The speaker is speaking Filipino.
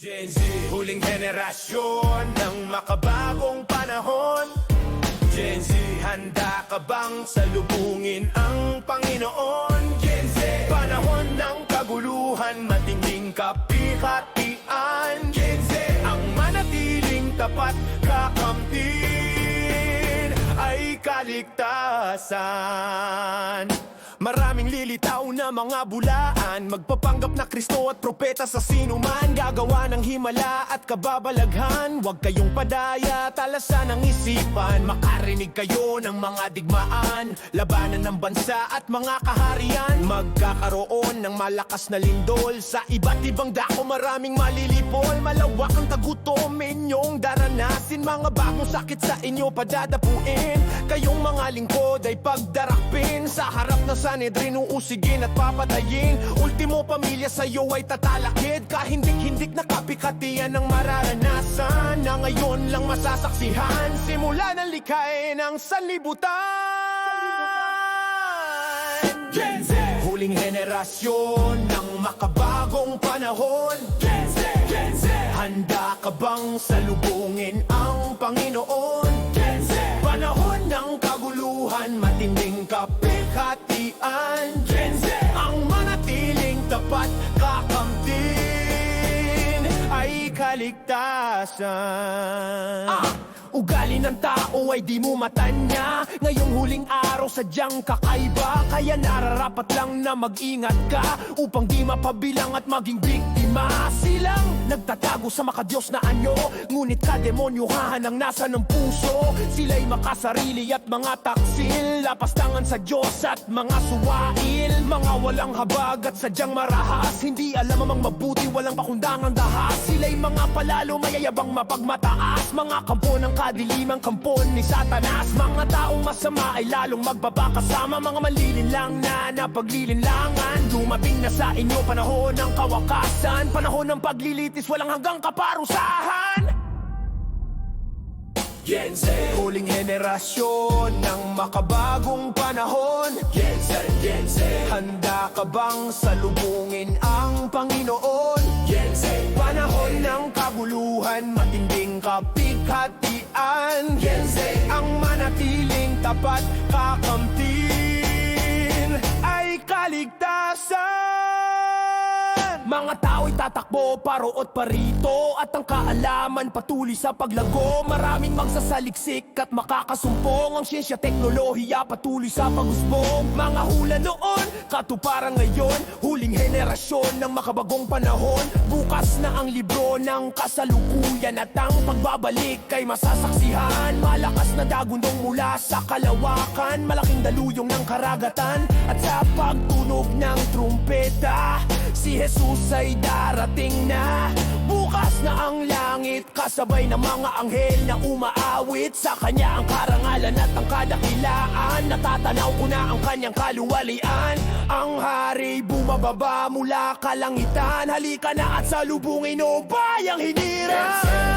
Gen Z, huling henerasyon ng makabagong panahon. Gen Z, handa ka bang salubungin ang Panginoon? Gen Z, panahon ng kaguluhan, matinding kapihatian. Gen Z, ang manatiling tapat, kakamtin ay kaligtasan. Maraming lilitaw na mga bulaan, magpapanggap na Kristo at propeta sa sinuman. Gagawa ng himala at kababalaghan. Huwag kayong padaya, talasan ang isipan. Makarinig kayo ng mga digmaan, labanan ng bansa at mga kaharian. Magkakaroon ng malakas na lindol sa iba't ibang dako, maraming malilipol. Malawak ang tagutom inyong daranasin, mga bagong sakit sa inyo padadapuin. Kayong mga lingkod ay pagdarakpin, sa harap na Sanhedrin uusigin at papatayin. Ultimo pamilya sa'yo ay tatalakid, kahindik-hindik na kapikatian ang mararanasan, na ngayon lang masasaksihan, simula ng likhain ng sanlibutan. Gen Z, huling henerasyon ng makabagong panahon. Gen Z, Gen Z, handa ka bang salubungin ang Panginoon? Gen Z, panahon ng kaguluhan, matinding kapighatian. Gen Z, ang manatiling tapat, kakamtin ay kaligtasan. Ugali ng tao ay di mo matanya, ngayong huling araw sadyang kakaiba. Kaya nararapat lang na mag-ingat ka, upang di mapabilang at maging biktima. Silang nagtatago sa makadiyos na anyo, ngunit kademonyohan ang nasa ng puso. Sila'y makasarili at mga taksil, lapastangan sa Diyos at mga suwail. Mga walang habag at sadyang marahas, hindi alam amang mabuti, walang pakundangang dahas. Sila'y mga palalo, mayayabang mapagmataas, mga kampo ng kadilimang kampon ni Satanas. Mga taong masama ay lalong magbaba kasama, mga malilinlang na napaglilinlangan. Dumating na sa inyo panahon ng kawakasan, panahon ng paglilitis, walang hanggang kaparusahan. Gen Z, huling henerasyon ng makabagong panahon. Gen Z, Gen Z, handa ka bang salubungin ang Panginoon? Gen Z, panahon ng kaguluhan, matinding kapighatian. Gen Z, ang manatiling tapat, kakamtin ay kaligtasan. Mga tao'y tatakbo paro't parito, at ang kaalaman patuloy sa paglago. Maraming magsasaliksik at makakasumpong, ang siyensya teknolohiya patuloy sa pag-usbong. Mga hula noon, katuparan ngayon, huling henerasyon ng makabagong panahon. Bukas na ang libro ng kasalukuyan, at ang pagbabalik ay masasaksihan. Malakas na dagundong mula sa kalawakan, malaking daluyong ng karagatan, at sa pagtunog ng trumpeta, si Jesus ay darating na. Bukas na ang langit, kasabay ng mga anghel na umaawit. Sa kanya ang karangalan at ang kadakilaan, natatanaw ko na ang kanyang kaluwalian. Ang hari bumababa mula kalangitan, halika na at salubungin o bayang hiniran.